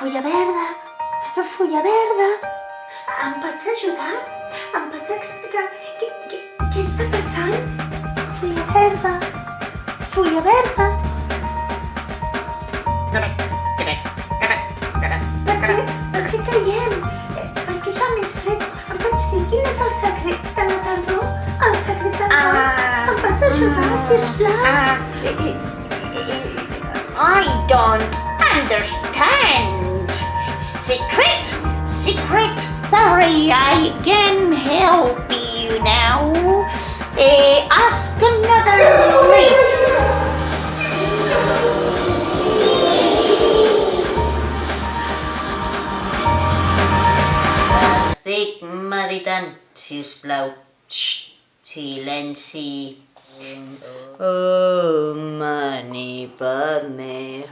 Fulla verda, fulla verda. Em pots ajudar? Em pots explicar què està passant? Fulla verda, fulla verda. Per què caiem? Per què fa més fred? Em pots dir quin és el secret de la tardor? El secret del bosc? Em pots ajudar, sisplau? I don't understand. Secret? Sorry, I can help you now. Ask another leaf. Estic meditant, sisplau. Silenci. Oh, mani padme.